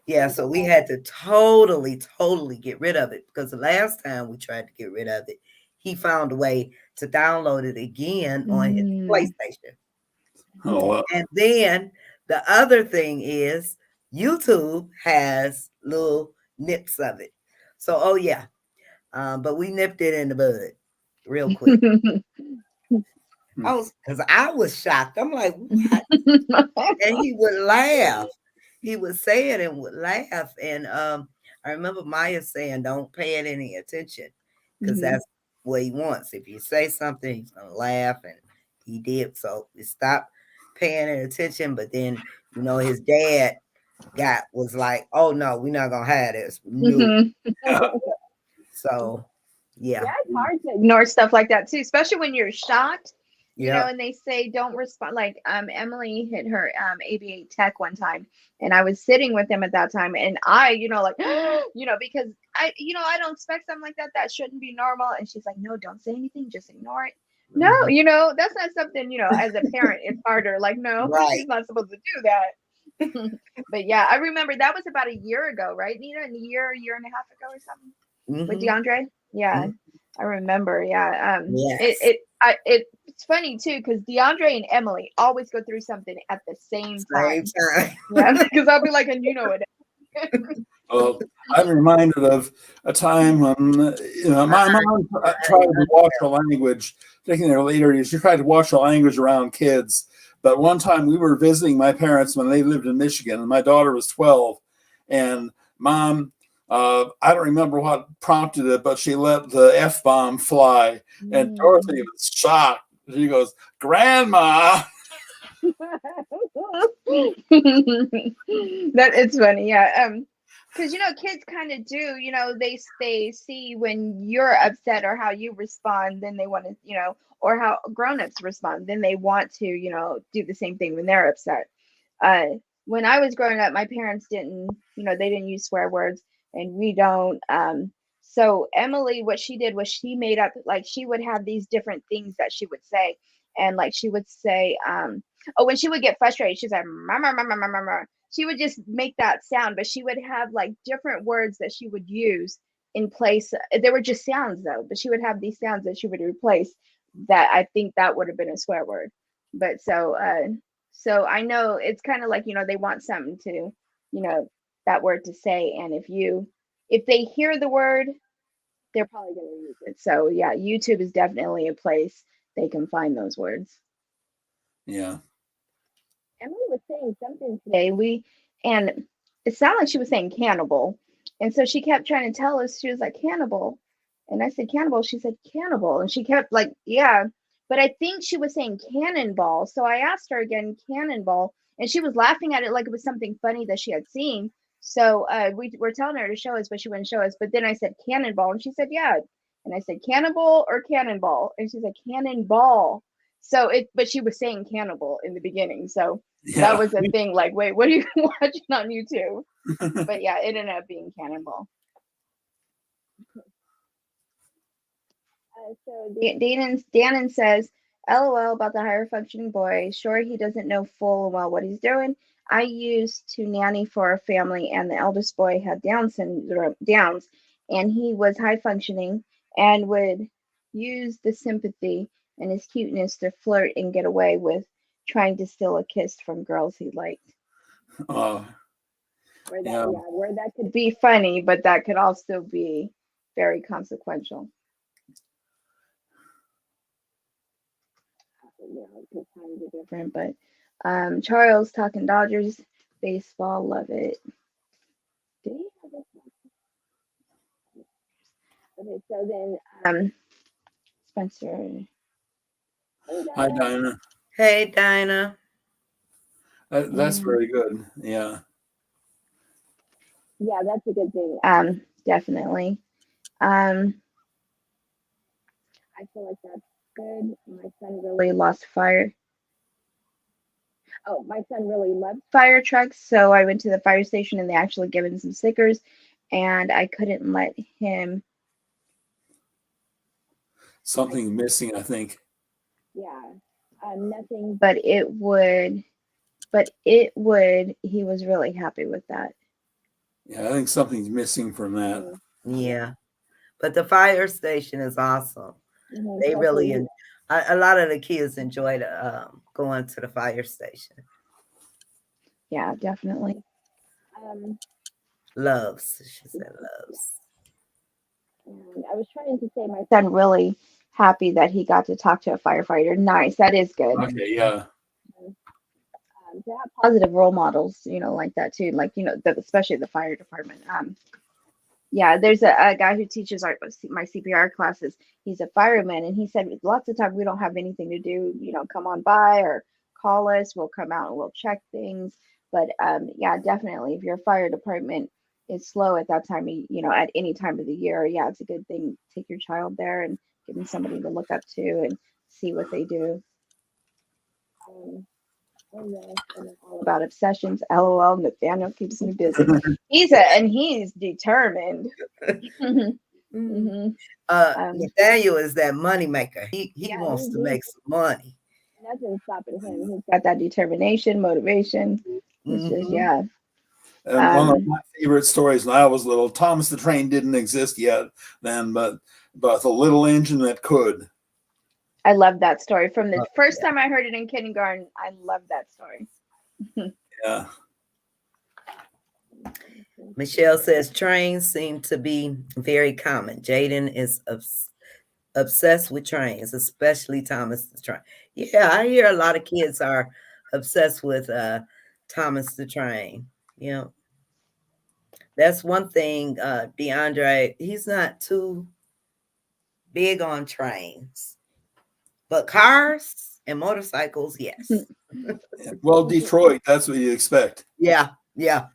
Speaker 1: Yeah.
Speaker 4: yes, I
Speaker 1: So we
Speaker 4: thought
Speaker 1: had
Speaker 4: it.
Speaker 1: to totally get rid of it because the last time we tried to get rid of it, he found a way to download it again on his
Speaker 2: Mm.
Speaker 1: PlayStation.
Speaker 3: Oh, well.
Speaker 1: And then the other thing is YouTube has little nips of it. So, oh yeah, but we nipped it in the bud real quick. I was shocked. I'm like, what? And he would laugh. He would say it and would laugh. And I remember Maya saying, "Don't pay it any attention, because
Speaker 2: Mhm.
Speaker 1: that's what he wants. If you say something, he's gonna laugh." And he did. So we stopped paying it attention. But then, his dad was like, "Oh no, we're not gonna have this." No.
Speaker 2: Mhm.
Speaker 1: So yeah,
Speaker 2: Yeah, it's hard to ignore stuff like that too, especially when you're shocked,
Speaker 1: yeah.
Speaker 2: and they say don't respond. Like Emily hit her ABA tech one time, and I was sitting with him at that time, and I, like, because I don't expect something like that. That shouldn't be normal. And she's like, no, don't say anything, just ignore it. No,
Speaker 1: Mhm.
Speaker 2: that's not something, as a parent, it's harder. Like, no,
Speaker 1: Right.
Speaker 2: she's not supposed to do that. But yeah, I remember that was about a year ago, right, Nina? A year and a half ago or something with
Speaker 1: Hmm.
Speaker 2: DeAndre. Yeah, I remember. Yeah.
Speaker 1: Yes.
Speaker 2: It's funny too because DeAndre and Emily always go through something at the same
Speaker 1: Same
Speaker 2: time.
Speaker 1: time.
Speaker 2: Yeah, because I'll be like, and it.
Speaker 3: Well, I'm reminded of a time when my mom tried to watch her language. Thinking her later years, she tried to watch her language around kids. But one time we were visiting my parents when they lived in Michigan, and my daughter was 12. And mom, I don't remember what prompted it, but she let the F-bomb fly. And Dorothy was shocked. She goes, "Grandma."
Speaker 2: That it's funny, yeah. Because kids kind of do, they see when you're upset or how you respond, then they want to, or how grown-ups respond, then they want to, do the same thing when they're upset. Uh, when I was growing up, my parents didn't, they didn't use swear words, and we don't. So Emily, what she did was she made up, like, she would have these different things that she would say, and like she would say, oh, when she would get frustrated, she's like, mama, mama, mama, mama. She would just make that sound, but she would have like different words that she would use in place. They were just sounds though, but she would have these sounds that she would replace that I think that would have been a swear word. But so I know it's kind of like, they want something to, that word to say. And if they hear the word, they're probably going to use it. So yeah, YouTube is definitely a place they can find those words.
Speaker 3: Yeah.
Speaker 2: Emily was saying something today. And it sounded like she was saying cannibal. And so she kept trying to tell us, she was like, cannibal. And I said, cannibal. She said, cannibal. And she kept like, yeah. But I think she was saying cannonball. So I asked her again, cannonball. And she was laughing at it like it was something funny that she had seen. So we were telling her to show us, but she wouldn't show us. But then I said, cannonball. And she said, yeah. And I said, cannibal or cannonball? And she said, cannonball. But she was saying cannibal in the beginning. So that
Speaker 3: Yeah.
Speaker 2: was a thing. Like, wait, what are you watching on YouTube? But yeah, it ended up being cannonball. So Dannon says, LOL about the higher functioning boy. Sure, he doesn't know full well what he's doing. I used to nanny for a family, and the eldest boy had Downs, and he was high functioning and would use the sympathy and his cuteness to flirt and get away with trying to steal a kiss from girls he liked.
Speaker 3: Uh, yeah.
Speaker 2: Where that could be funny, but that could also be very consequential. Because times are different. But Charles talking Dodgers baseball, love it. Did he have this one? Okay, so then Spencer.
Speaker 3: Hi, Dinah.
Speaker 1: Hey, Dinah.
Speaker 3: That's very good. Yeah.
Speaker 2: Yeah, that's a good thing. Definitely. I feel like that's good. My son really lost fire. Oh, my son really loved fire trucks, so I went to the fire station and they actually gave him some stickers, and I couldn't let him
Speaker 3: something missing, I think.
Speaker 4: Yeah, nothing, but he was really happy with that.
Speaker 3: Yeah, I think something's missing from that.
Speaker 1: Yeah. But the fire station is awesome. They really,
Speaker 4: Definitely.
Speaker 1: a lot of the kids enjoy going to the fire station.
Speaker 4: Yeah, definitely. Um,
Speaker 1: Loves, she said, loves.
Speaker 4: and I was trying to say my son really happy that he got to talk to a firefighter. Nice, that is good.
Speaker 3: Okay, yeah.
Speaker 4: To have positive role models, like that too, like especially the fire department. Yeah, there's a guy who teaches my CPR classes. He's a fireman, and he said lots of times we don't have anything to do. Come on by or call us. We'll come out and we'll check things. But yeah, definitely, if your fire department is slow at that time, at any time of the year, yeah, it's a good thing. Take your child there and give them somebody to look up to and see what they do. Um, Oh yes, and it's all about obsessions. LOL. Nathaniel keeps me busy. He's determined. hmm
Speaker 1: Nathaniel is that money maker. He
Speaker 4: Yeah,
Speaker 1: wants to make some money.
Speaker 4: nothing's stopping him. He's got that determination, motivation. It's just
Speaker 1: Mm-hmm.
Speaker 4: yeah.
Speaker 3: And one of my favorite stories when I was little, Thomas the Train didn't exist yet then, but the little engine that could.
Speaker 4: I love that story. From the first time I heard it in kindergarten, I love that story.
Speaker 3: Yeah.
Speaker 1: Michelle says trains seem to be very common. Jaden is obsessed with trains, especially Thomas the Train. Yeah, I hear a lot of kids are obsessed with Thomas the Train. You know, that's one thing. DeAndre, he's not too big on trains, but cars and motorcycles, yes.
Speaker 3: Well, Detroit, that's what you expect.
Speaker 1: Yeah.
Speaker 4: Yeah.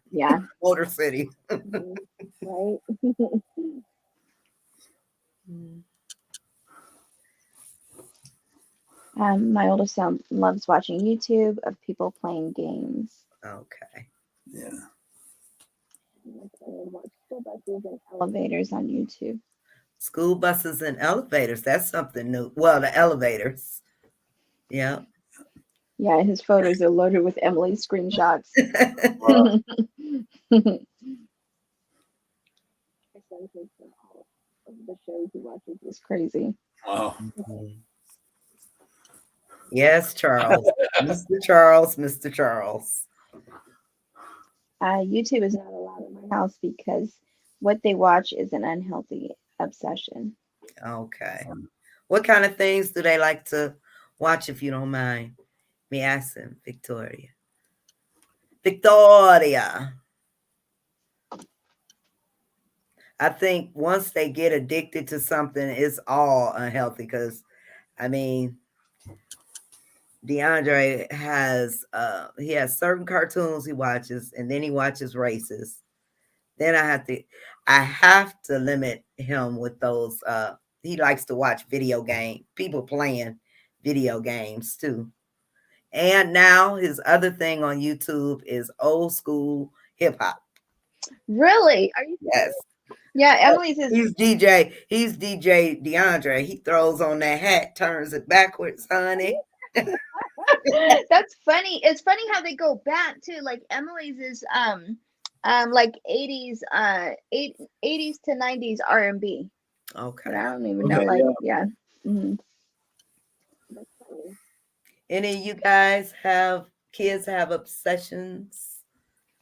Speaker 1: Motor City.
Speaker 4: Right. My oldest son loves watching YouTube of people playing games.
Speaker 1: Okay.
Speaker 3: Yeah.
Speaker 4: Watch school buses and elevators on YouTube.
Speaker 1: School buses and elevators. That's something new. Well, the elevators. Yeah.
Speaker 4: Yeah, his photos are loaded with Emily's screenshots.
Speaker 3: Wow.
Speaker 4: The shows he watches is crazy.
Speaker 3: Wow.
Speaker 1: Yes, Charles. Mr. Charles, Mr. Charles.
Speaker 4: YouTube is not allowed in my house because what they watch is an unhealthy obsession.
Speaker 1: Okay. What kind of things do they like to watch, if you don't mind me asking, Victoria? Victoria. I think once they get addicted to something, it's all unhealthy because, I mean, DeAndre has he has certain cartoons he watches, and then he watches races. Then I have to limit him with those. He likes to watch people playing video games too. And now his other thing on YouTube is old school hip hop.
Speaker 4: Really? Are you serious?
Speaker 1: Yes.
Speaker 4: Yeah, Emily's is.
Speaker 1: He's DJ DeAndre. He throws on that hat, turns it backwards, honey.
Speaker 4: That's funny. It's funny how they go back too. Like Emily's is like 80s 80s to 90s R&B.
Speaker 1: Okay.
Speaker 4: But I don't even know like yeah. Mm-hmm. That's funny.
Speaker 1: Any of you guys kids have obsessions?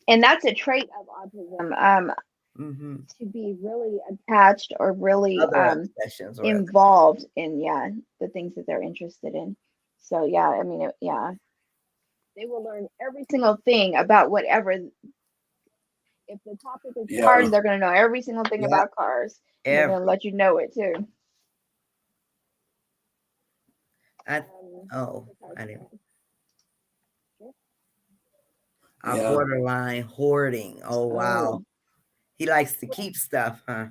Speaker 4: And that's a trait of autism. To be really attached or really
Speaker 1: Obsessions,
Speaker 4: involved in the things that they're interested in. So yeah, I mean they will learn every single thing about whatever. If the topic is cars, they're going to know every single thing about cars. They're going to let you know it too.
Speaker 1: I didn't. Borderline hoarding. Oh wow. He likes to keep stuff, huh?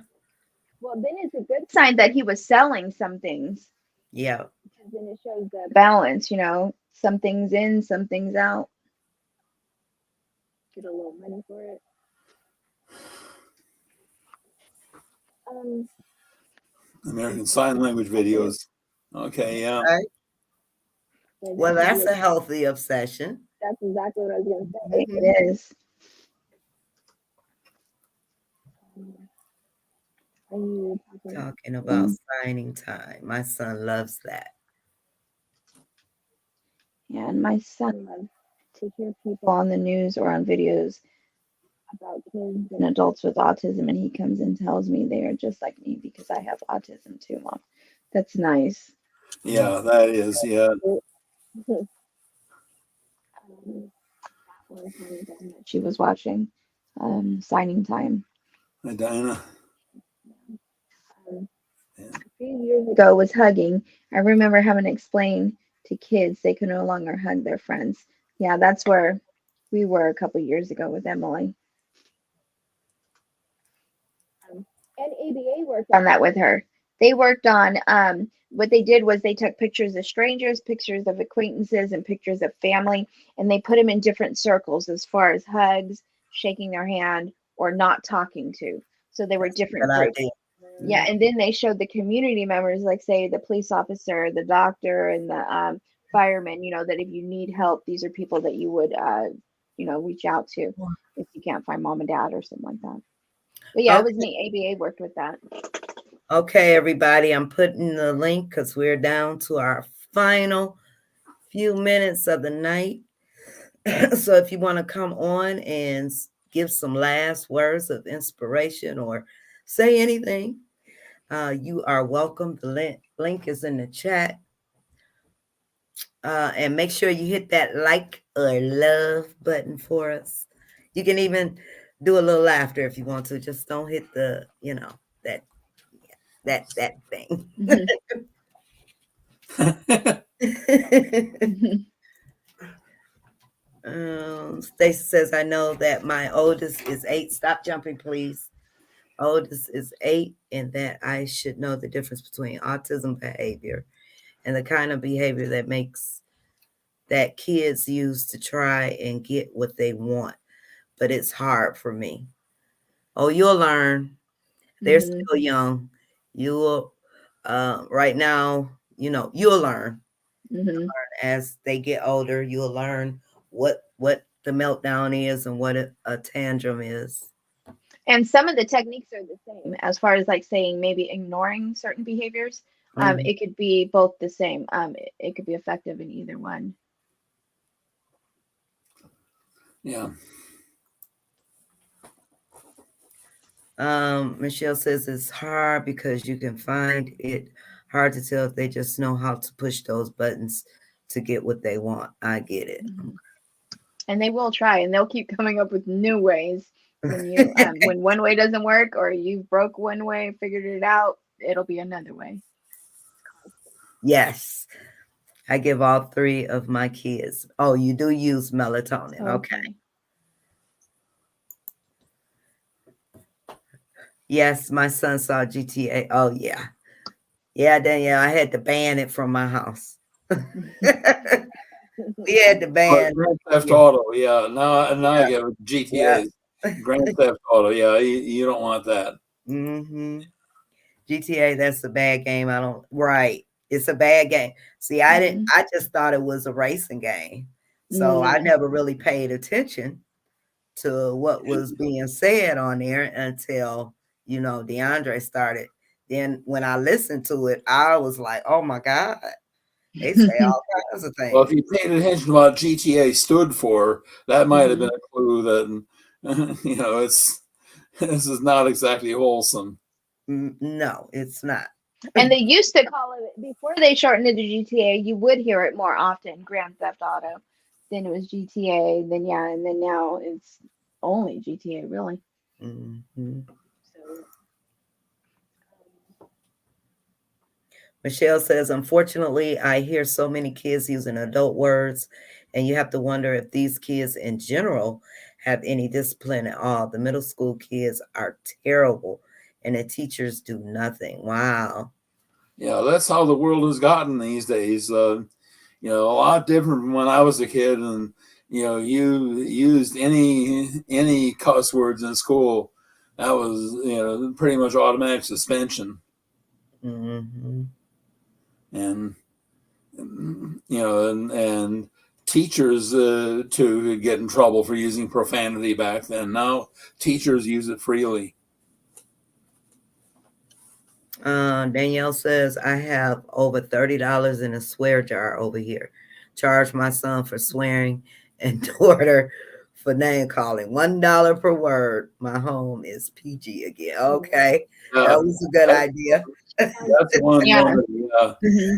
Speaker 4: Well, then it's a good sign that he was selling some things.
Speaker 1: Yeah.
Speaker 4: Because then it shows the balance, some things in, some things out. Get a little money for it.
Speaker 3: American Sign Language videos. Okay, yeah.
Speaker 1: Right?
Speaker 4: Yeah,
Speaker 1: Well,
Speaker 4: that could be
Speaker 1: that's a healthy obsession.
Speaker 4: that's exactly what I was gonna say.
Speaker 1: Mhm.
Speaker 4: It is. Are you talking?
Speaker 1: Talking about signing time. My son loves that.
Speaker 4: Yeah, and my son loves to hear people on the news or on videos about kids and adults with autism, and he comes and tells me they are just like me because I have autism too, Mom. That's nice.
Speaker 1: Mm.
Speaker 3: Yeah, that is. Yeah.
Speaker 4: That was one of them that she was watching, signing time.
Speaker 3: Dinah.
Speaker 4: Um,
Speaker 3: Yeah.
Speaker 4: a few years ago was hugging. I remember having to explain to kids they could no longer hug their friends. Yeah, that's where we were a couple years ago with Emily. And ABA worked on that with her. They worked on what they did was they took pictures of strangers, pictures of acquaintances, and pictures of family, and they put them in different circles as far as hugs, shaking their hand, or not talking to. So they were
Speaker 1: That's a
Speaker 4: different
Speaker 1: good
Speaker 4: groups.
Speaker 1: idea.
Speaker 4: Yeah,
Speaker 1: Mhm.
Speaker 4: and then they showed the community members, like say the police officer, the doctor, and the fireman. You know that if you need help, these are people that you would, reach out to if you can't find mom and dad or something like that. But yeah, it was
Speaker 1: Okay,
Speaker 4: neat. ABA worked with that.
Speaker 1: okay, everybody. I'm putting the link because we're down to our final few minutes of the night. So if you want to come on and give some last words of inspiration or say anything, you are welcome. The link is in the chat. And make sure you hit that like or love button for us. You can even do a little laughter if you want to. Just don't hit the, that that thing.
Speaker 4: Mhm. Mhm.
Speaker 1: Stacy says, I know that my oldest is 8. Stop jumping, please. Oldest is 8, and that I should know the difference between autism behavior and the kind of behavior that kids use to try and get what they want. But it's hard for me. Oh, you'll learn. They're
Speaker 4: Mhm.
Speaker 1: still young. You'll, right now, you'll learn
Speaker 4: Mhm.
Speaker 1: as they get older. You'll learn what the meltdown is and what a tantrum is.
Speaker 4: And some of the techniques are the same as far as like saying maybe ignoring certain behaviors.
Speaker 1: Mhm.
Speaker 4: It could be both the same. It could be effective in either one.
Speaker 3: Yeah.
Speaker 1: Michelle says it's hard because you can find it hard to tell if they just know how to push those buttons to get what they want. I get it.
Speaker 4: Mhm. And they will try, and they'll keep coming up with new ways. When one way doesn't work, or you broke one way, figured it out, it'll be another way.
Speaker 1: Yes, I give all 3 of my kids. Oh, you do use melatonin. Okay.
Speaker 4: Okay.
Speaker 1: Yes, my son saw GTA. Oh, yeah. Yeah, Danielle, I had to ban it from my house. We had to
Speaker 3: But
Speaker 1: ban.
Speaker 3: Grand Theft
Speaker 1: Yeah,
Speaker 3: Auto, yeah. Now I
Speaker 1: yeah,
Speaker 3: get it.
Speaker 1: yeah.
Speaker 3: GTA, Grand Theft Auto, yeah. You don't want that.
Speaker 1: Hmm. GTA, that's a bad game. I don't. Right, it's a bad game. See, I didn't.
Speaker 4: Mhm.
Speaker 1: I just thought it was a racing game, so I
Speaker 4: Mm.
Speaker 1: never really paid attention to what was being said on there until DeAndre started. Then when I listened to it, I was like, "Oh my God, they say all kinds of
Speaker 3: Well, if
Speaker 1: things."
Speaker 3: you paid attention to what GTA stood for, that might have been
Speaker 4: Mhm.
Speaker 3: a clue that it's this is not exactly wholesome.
Speaker 1: No, it's not.
Speaker 4: And they used to call it before they shortened it to GTA. You would hear it more often, Grand Theft Auto. Then it was GTA. Then yeah, and then now it's only GTA, really.
Speaker 1: Hmm.
Speaker 4: So
Speaker 1: Michelle says, unfortunately, I hear so many kids using adult words, and you have to wonder if these kids in general have any discipline at all. The middle school kids are terrible, and the teachers do nothing. Wow.
Speaker 3: Yeah, that's how the world has gotten these days. A lot different from when I was a kid, and you used any cuss words in school, that was pretty much automatic suspension.
Speaker 1: Hmm.
Speaker 3: and and teachers to get in trouble for using profanity back then. Now teachers use it freely.
Speaker 1: Danielle says, I have over $30 in a swear jar over here. Charge my son for swearing and daughter for name calling. $1 per word. My home is PG again. Okay. That
Speaker 3: Uh,
Speaker 1: was a good
Speaker 3: that,
Speaker 1: idea.
Speaker 3: that's one
Speaker 4: Yeah.
Speaker 3: way.
Speaker 4: Mhm.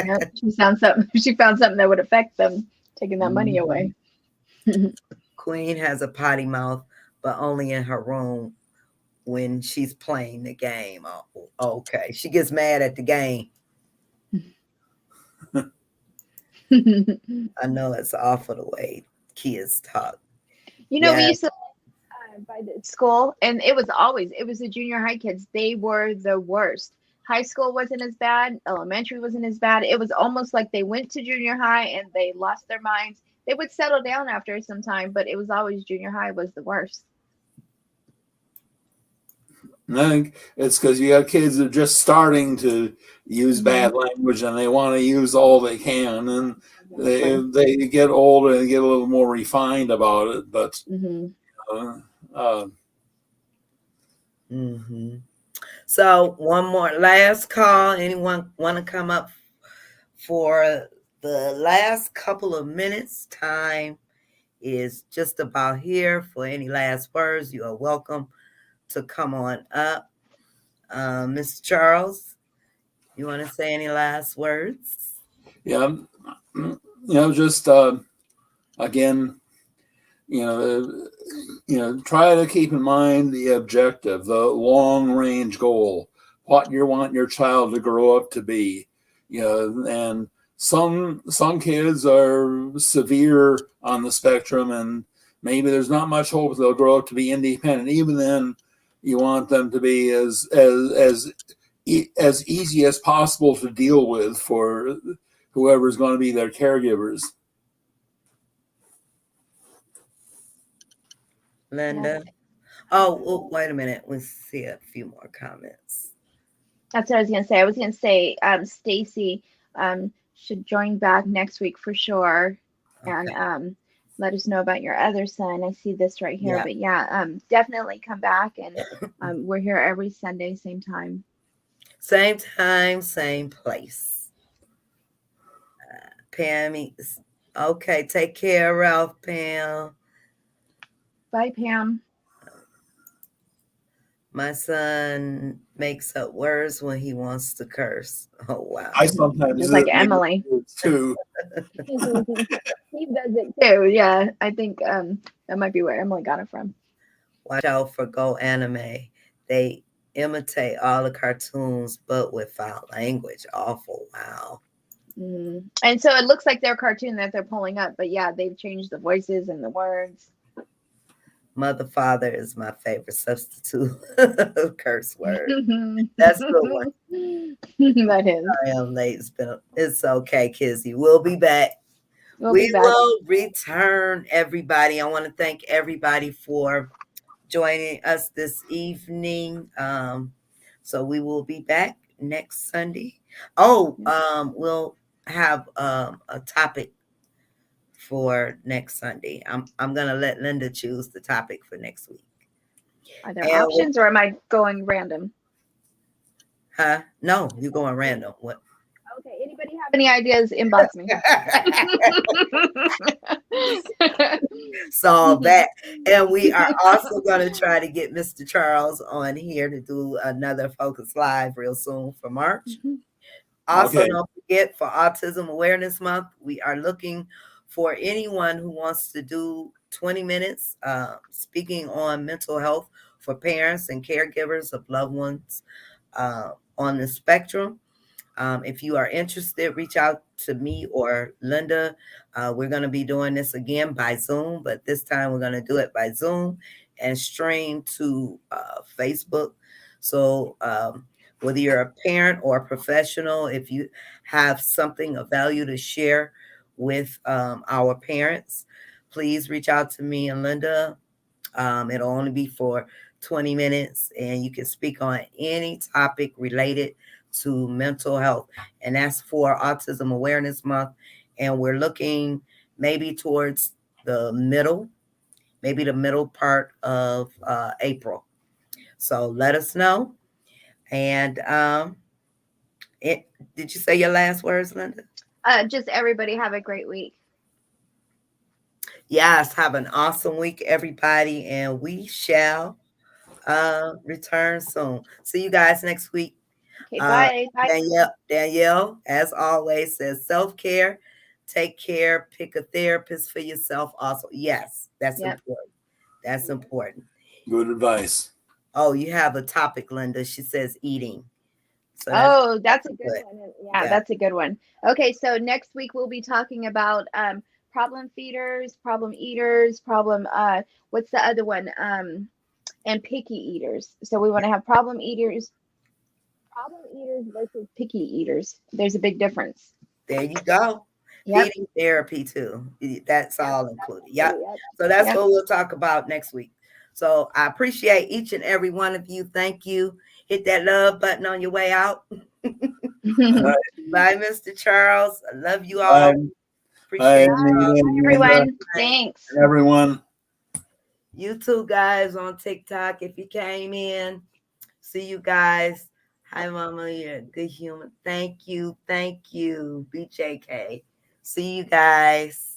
Speaker 4: Yep. She found something that would affect them, taking that money away.
Speaker 1: Queen has a potty mouth, but only in her room when she's playing the game. Oh, okay. She gets mad at the game. I know it's awful the way kids talk.
Speaker 4: We
Speaker 1: Yeah.
Speaker 4: used to by the school, and it was the junior high kids. They were the worst. High school wasn't as bad. Elementary wasn't as bad. It was almost like they went to junior high and they lost their minds. They would settle down after some time, but it was always junior high was the worst.
Speaker 3: And I think it's because you got kids that are just starting to use bad language and they want to use all they can, and they get older and get a little more refined about it. But uh, uh,
Speaker 1: Mm-hmm. So one more last call. Anyone want to come up for the last couple of minutes? Time is just about here. For any last words, you are welcome to come on up. Mr. Charles, you want to say any last words?
Speaker 3: yeah, just again, you know, try to keep in mind the objective, the long range goal, what you want your child to grow up to be. And some kids are severe on the spectrum, and maybe there's not much hope they'll grow up to be independent. Even then, you want them to be as easy as possible to deal with for whoever's going to be their caregivers.
Speaker 1: Linda? Oh, wait a minute. Let's see a few more comments.
Speaker 4: That's what I was gonna say. I was gonna say Stacy should join back next week for sure, and
Speaker 1: Okay.
Speaker 4: let us know about your other son. I see this right here,
Speaker 1: Yeah.
Speaker 4: but yeah, definitely come back, and we're here every Sunday, same time.
Speaker 1: Same time, same place. Pam, okay. Take care, Ralph, Pam.
Speaker 4: Bye, Pam.
Speaker 1: My son makes up words when he wants to curse. Oh, wow.
Speaker 3: I sometimes
Speaker 4: Just like
Speaker 3: make
Speaker 4: Emily.
Speaker 3: too.
Speaker 4: He does it too. Yeah, I think that might be where Emily got it from.
Speaker 1: Watch out for Go Anime. They imitate all the cartoons, but with foul language. Awful. Wow.
Speaker 4: And so it looks like their cartoon that they're pulling up, but yeah, they've changed the voices and the words.
Speaker 1: Mother, father is my favorite substitute curse word. That's a good one.
Speaker 4: That is.
Speaker 1: I am late. It's okay, Kizzy. We'll be back.
Speaker 4: We'll
Speaker 1: We
Speaker 4: be back.
Speaker 1: will return, everybody. I want to thank everybody for joining us this evening. So we will be back next Sunday. Oh, we'll have a topic for next Sunday. I'm gonna let Linda choose the topic for next week.
Speaker 4: Are there
Speaker 1: And
Speaker 4: options or am I going random?
Speaker 1: huh? No, you're going random. What?
Speaker 4: Okay, anybody have any ideas? Inbox me.
Speaker 1: Solve that. And we are also going to try to get Mr. Charles on here to do another Focus Live real soon for March. Also,
Speaker 3: Okay.
Speaker 1: don't forget for Autism Awareness Month, we are looking for anyone who wants to do 20 minutes speaking on mental health for parents and caregivers of loved ones on the spectrum. If you are interested, reach out to me or Linda. We're going to be doing this again by Zoom, but this time we're going to do it by Zoom and stream to Facebook. So, whether you're a parent or a professional, if you have something of value to share with our parents, please reach out to me and Linda. It'll only be for 20 minutes, and you can speak on any topic related to mental health. And that's for Autism Awareness Month. And we're looking maybe towards the middle, maybe the middle part of April. So let us know. And it, did you say your last words, Linda?
Speaker 4: Just everybody have a great week.
Speaker 1: Yes, have an awesome week, everybody, and we shall return soon. See you guys next week.
Speaker 4: Okay, bye. Bye.
Speaker 1: Danielle, as always, says self-care, take care, pick a therapist for yourself also. Yes, that's
Speaker 4: Yep.
Speaker 1: important. That's important.
Speaker 3: Good advice.
Speaker 1: Oh, you have a topic, Linda. She says eating. So
Speaker 4: Oh, that's a good
Speaker 1: good.
Speaker 4: one. Yeah,
Speaker 1: Yeah.
Speaker 4: that's a good one. Okay, so next week we'll be talking about problem feeders, problem eaters, problem what's the other one? And picky eaters. So we want to have problem eaters versus picky eaters. There's a big difference.
Speaker 1: There you go.
Speaker 4: Yep.
Speaker 1: Feeding therapy too. That's
Speaker 4: Yep.
Speaker 1: all included. Yep.
Speaker 4: Yep.
Speaker 1: So that's
Speaker 4: Yep.
Speaker 1: what we'll talk about next week. So I appreciate each and every one of you. Thank you. Hit that love button on your way out. Bye, Mr. Charles. I love you all.
Speaker 3: Bye,
Speaker 1: Appreciate
Speaker 3: bye,
Speaker 1: you all.
Speaker 3: Anita,
Speaker 4: Bye,
Speaker 3: Linda,
Speaker 4: everyone. Thanks.
Speaker 3: and everyone.
Speaker 1: You two guys on TikTok, if you came in, see you guys. Hi, Mama. You're a good human. Thank you. Thank you, BJK. See you guys.